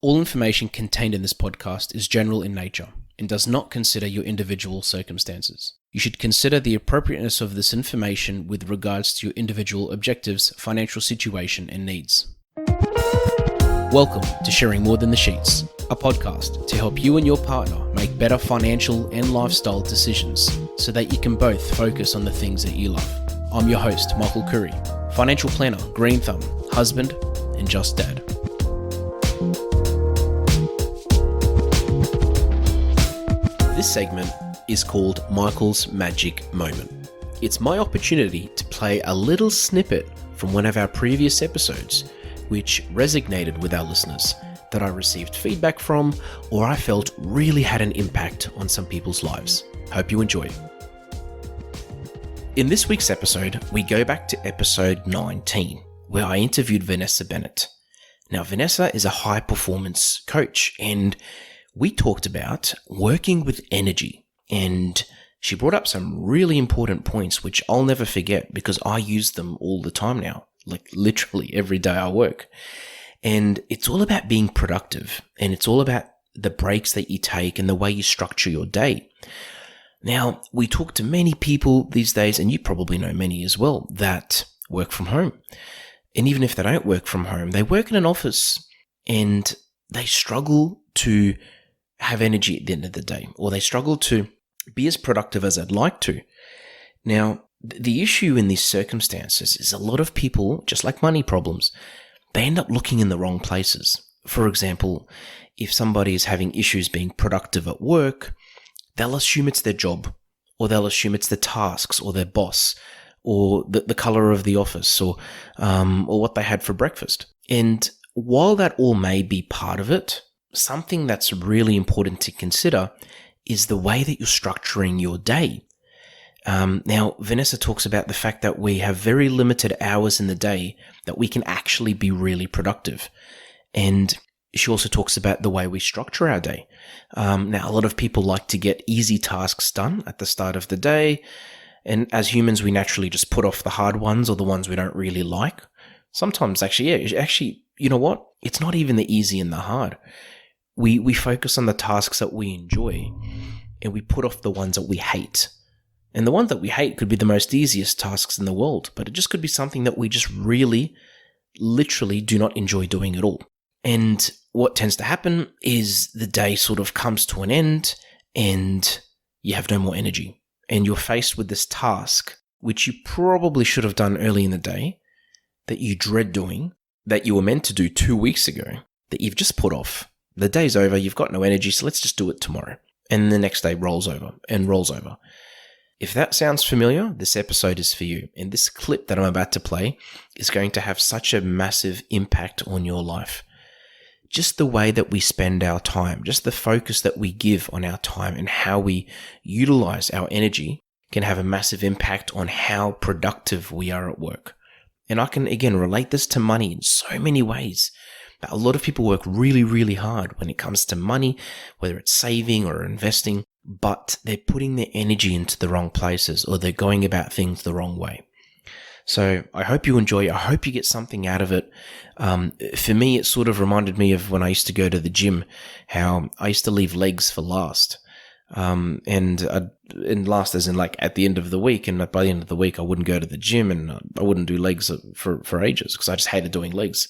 All information contained in this podcast is general in nature and does not consider your individual circumstances. You should consider the appropriateness of this information with regards to your individual objectives, financial situation, and needs. Welcome to Sharing More Than the Sheets, a podcast to help you and your partner make better financial and lifestyle decisions so that you can both focus on the things that you love. I'm your host, Michael Khouri, financial planner, green thumb, husband, and just dad. This segment is called Michael's Magic Moment. It's my opportunity to play a little snippet from one of our previous episodes, which resonated with our listeners, that I received feedback from, or I felt really had an impact on some people's lives. Hope you enjoy. In this week's episode, we go back to episode 19, where I interviewed Vanessa Bennett. Now, Vanessa is a high performance coach, and we talked about working with energy, and she brought up some really important points, which I'll never forget because I use them all the time now, like literally every day I work. And it's all about being productive, and it's all about the breaks that you take and the way you structure your day. Now, we talk to many people these days, and you probably know many as well, that work from home. And even if they don't work from home, they work in an office and they struggle to have energy at the end of the day, or they struggle to be as productive as I'd like to. Now, the issue in these circumstances is a lot of people, just like money problems, they end up looking in the wrong places. For example, if somebody is having issues being productive at work, they'll assume it's their job, or they'll assume it's the tasks, or their boss, or the color of the office, or what they had for breakfast. And while that all may be part of it, something that's really important to consider is the way that you're structuring your day. Now, Vanessa talks about the fact that we have very limited hours in the day that we can actually be really productive. And she also talks about the way we structure our day. Now, a lot of people like to get easy tasks done at the start of the day. And as humans, we naturally just put off the hard ones or the ones we don't really like. Sometimes actually, you know what? It's not even the easy and the hard. We focus on the tasks that we enjoy, and we put off the ones that we hate. And the ones that we hate could be the most easiest tasks in the world, but it just could be something that we just really, literally do not enjoy doing at all. And what tends to happen is the day sort of comes to an end and you have no more energy. And you're faced with this task, which you probably should have done early in the day, that you dread doing, that you were meant to do 2 weeks ago, that you've just put off. The day's over, you've got no energy, so let's just do it tomorrow. And the next day rolls over and rolls over. If that sounds familiar, this episode is for you. And this clip that I'm about to play is going to have such a massive impact on your life. Just the way that we spend our time, just the focus that we give on our time and how we utilize our energy can have a massive impact on how productive we are at work. And I can, again, relate this to money in so many ways. But a lot of people work really, really hard when it comes to money, whether it's saving or investing, but they're putting their energy into the wrong places, or they're going about things the wrong way. So I hope you enjoy it. I hope you get something out of it. For me, it sort of reminded me of when I used to go to the gym, how I used to leave legs for last. And last as in like at the end of the week, and by the end of the week I wouldn't go to the gym and I wouldn't do legs for ages because I just hated doing legs.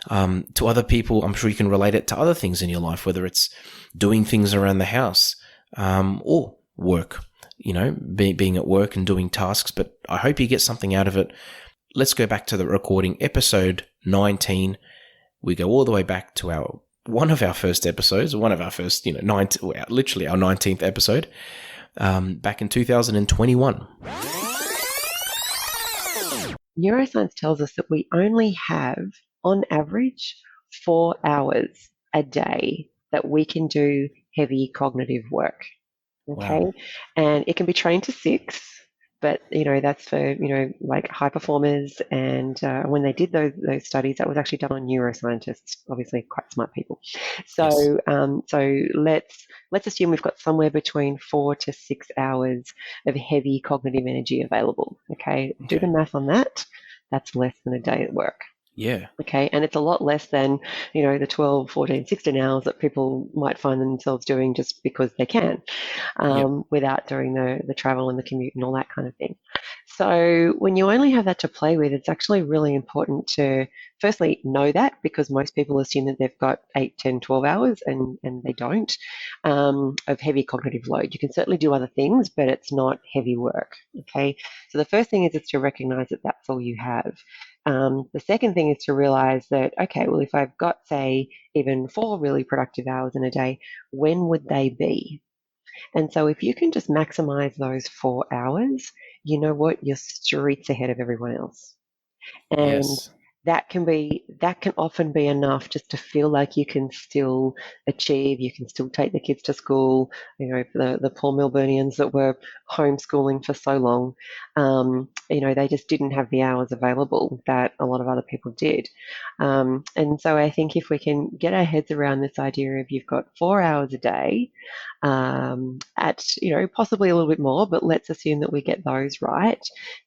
To other people, I'm sure you can relate it to other things in your life, whether it's doing things around the house, or work, being at work and doing tasks, but I hope you get something out of it. Let's go back to the recording, episode 19. We go all the way back to one of our first episodes, literally our 19th episode, back in 2021. Neuroscience tells us that we only have, on average, 4 hours a day that we can do heavy cognitive work. Okay. Wow. And it can be trained to 6, but that's for like high performers. And when they did those studies, that was actually done on neuroscientists, obviously quite smart people. So Yes. so let's assume we've got somewhere between 4 to 6 hours of heavy cognitive energy available. Okay, do the math on that. That's less than a day at work. Yeah. Okay, and it's a lot less than, the 12, 14, 16 hours that people might find themselves doing just because they can, Yep. without doing the travel and the commute and all that kind of thing. So when you only have that to play with, it's actually really important to firstly know that, because most people assume that they've got 8, 10, 12 hours, and they don't, of heavy cognitive load. You can certainly do other things, but it's not heavy work. Okay, so the first thing is to recognize that that's all you have. The second thing is to realize that, okay, well, if I've got, say, even 4 really productive hours in a day, when would they be? And so if you can just maximize those 4 hours, you know what? You're streets ahead of everyone else. And Yes. that can often be enough just to feel like you can still achieve, you can still take the kids to school. The poor Melburnians that were homeschooling for so long, they just didn't have the hours available that a lot of other people did. And so I think if we can get our heads around this idea of you've got 4 hours a day, at possibly a little bit more, but let's assume that we get those right,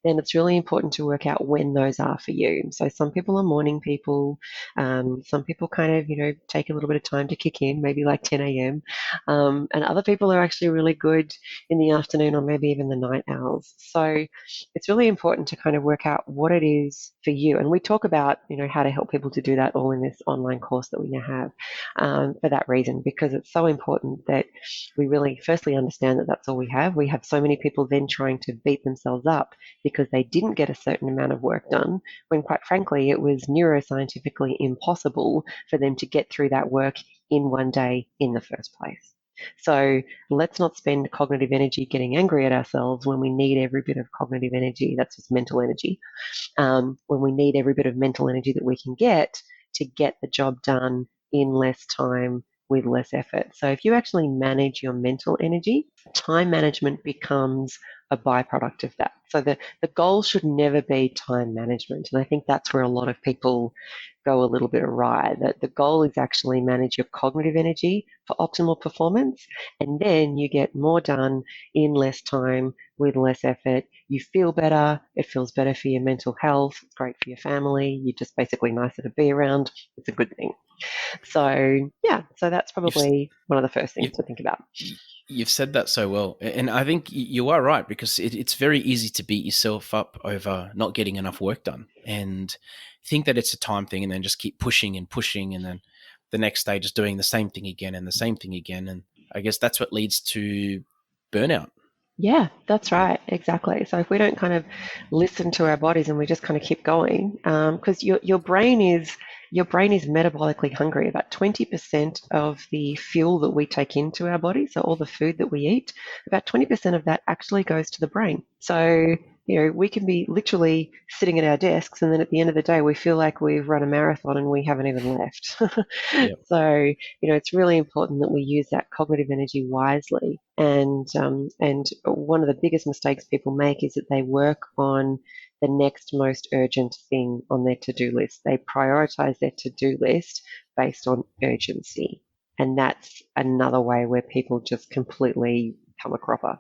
then it's really important to work out when those are for you. So some people are morning people. Some people kind of, take a little bit of time to kick in, maybe like 10 a.m. And other people are actually really good in the afternoon or maybe even the night owls. So it's really important to kind of work out what it is for you. And we talk about, how to help people to do that all in this online course that we now have, for that reason, because it's so important that we really firstly understand that that's all we have. We have so many people then trying to beat themselves up because they didn't get a certain amount of work done, when quite frankly, it was neuroscientifically impossible for them to get through that work in one day in the first place. So let's not spend cognitive energy getting angry at ourselves when we need every bit of cognitive energy. That's just mental energy. When we need every bit of mental energy that we can get to get the job done in less time with less effort. So if you actually manage your mental energy, time management becomes a byproduct of that. So the goal should never be time management. And I think that's where a lot of people go a little bit awry. That the goal is actually manage your cognitive energy for optimal performance, and then you get more done in less time with less effort. You feel better. It feels better for your mental health. It's great for your family. You're just basically nicer to be around. It's a good thing. So yeah, so that's You've probably one of the first things you, to think about. you've said that so well, and I think you are right, because it's very easy to beat yourself up over not getting enough work done, and think that it's a time thing, and then just keep pushing and pushing, and then the next day just doing the same thing again and the same thing again, and I guess that's what leads to burnout. Yeah, that's right. Exactly. So if we don't kind of listen to our bodies and we just kind of keep going, because your brain is metabolically hungry. About 20% of the fuel that we take into our body, so all the food that we eat, about 20% of that actually goes to the brain. So we can be literally sitting at our desks, and then at the end of the day, we feel like we've run a marathon and we haven't even left. Yep. So it's really important that we use that cognitive energy wisely. And one of the biggest mistakes people make is that they work on the next most urgent thing on their to-do list. They prioritize their to-do list based on urgency. And that's another way where people just completely come a cropper.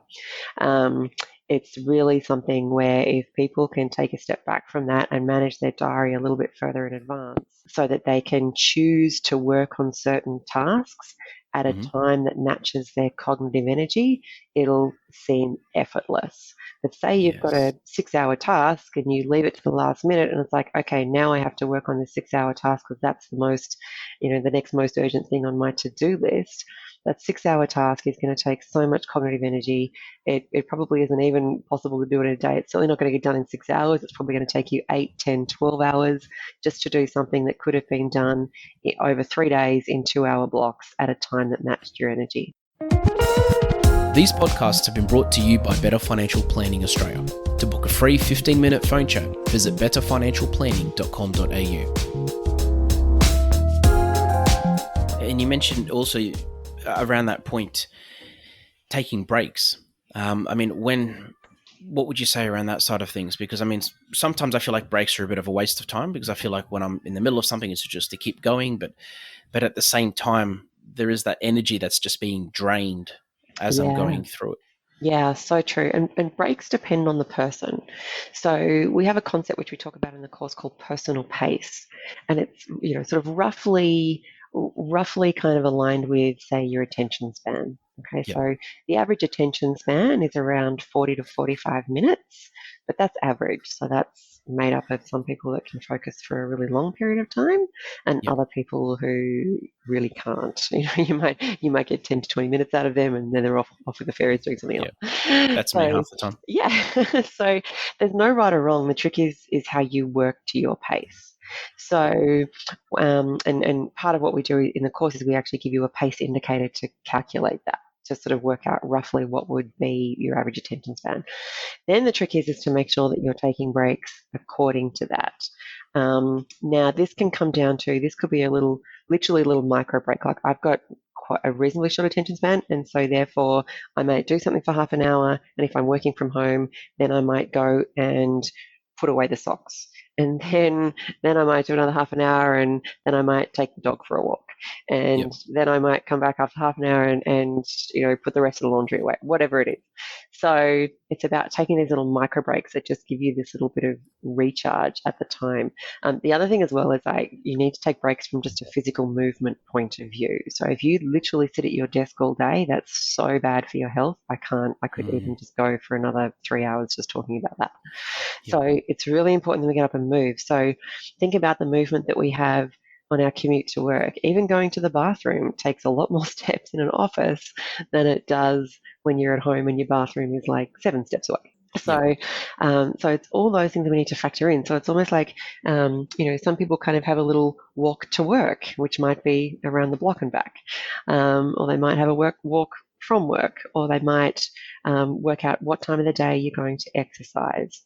Um, it's really something where if people can take a step back from that and manage their diary a little bit further in advance so that they can choose to work on certain tasks at a Hmm. time that matches their cognitive energy, it'll seem effortless. But say you've got Yes. a 6 hour task and you leave it to the last minute, and it's like, okay, now I have to work on this 6 hour task because that's the next most urgent thing on my to do list. That 6 hour task is going to take so much cognitive energy. It probably isn't even possible to do it in a day. It's certainly not going to get done in 6 hours. It's probably going to take you 8, 10, 12 hours just to do something that could have been done over 3 days in 2 hour blocks at a time that matched your energy. These podcasts have been brought to you by Better Financial Planning Australia. To book a free 15-minute phone chat, visit betterfinancialplanning.com.au. And you mentioned also around that point, taking breaks. What would you say around that side of things? Because sometimes I feel like breaks are a bit of a waste of time, because I feel like when I'm in the middle of something, it's just to keep going. But at the same time, there is that energy that's just being drained as I'm Yeah. going through it. Yeah, so true. And breaks depend on the person. So we have a concept which we talk about in the course called personal pace. And it's, sort of roughly kind of aligned with, say, your attention span. Okay, Yep. so the average attention span is around 40 to 45 minutes, but that's average. So that's made up of some people that can focus for a really long period of time and Yep. other people who really can't. You might get 10 to 20 minutes out of them and then they're off with the fairies doing something else. Yep. That's me So half the time. yeah, so there's no right or wrong. The trick is how you work to your pace. So, and part of what we do in the course is we actually give you a pace indicator to calculate that, to sort of work out roughly what would be your average attention span. Then the trick is to make sure that you're taking breaks according to that. Now, this can come down to, this could be literally a little micro break. Like I've got quite a reasonably short attention span, and so therefore I might do something for half an hour, and if I'm working from home, then I might go and put away the socks. And then I might do another half an hour, and then I might take the dog for a walk. Yep. And then I might come back after half an hour and put the rest of the laundry away, whatever it is. So it's about taking these little micro breaks that just give you this little bit of recharge at the time. The other thing as well is you need to take breaks from just a physical movement point of view. So if you literally sit at your desk all day, that's so bad for your health. I could even just go for another 3 hours just talking about that. Yep. So it's really important that we get up and move. So think about the movement that we have on our commute to work. Even going to the bathroom takes a lot more steps in an office than it does when you're at home and your bathroom is like 7 steps away. So, so it's all those things that we need to factor in. So it's almost like, some people kind of have a little walk to work, which might be around the block and back, or they might have a walk from work, or they might work out what time of the day you're going to exercise.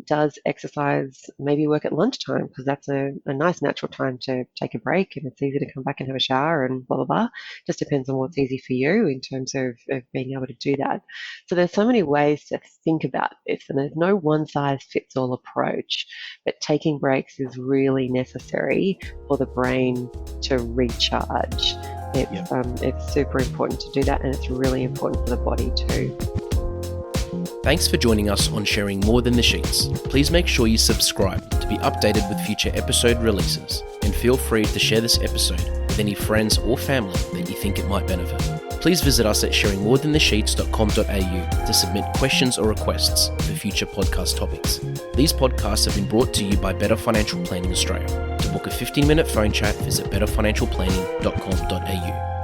Does exercise maybe work at lunchtime because that's a nice natural time to take a break and it's easy to come back and have a shower and blah, blah, blah. Just depends on what's easy for you in terms of being able to do that. So there's so many ways to think about this, and there's no one size fits all approach, but taking breaks is really necessary for the brain to recharge. It's super important to do that, and it's really important for the body too. Thanks for joining us on Sharing More Than the Sheets. Please make sure you subscribe to be updated with future episode releases, and feel free to share this episode with any friends or family that you think it might benefit. Please visit us at sharingmorethanthesheets.com.au to submit questions or requests for future podcast topics. These podcasts have been brought to you by Better Financial Planning Australia. To book a 15-minute phone chat, visit betterfinancialplanning.com.au.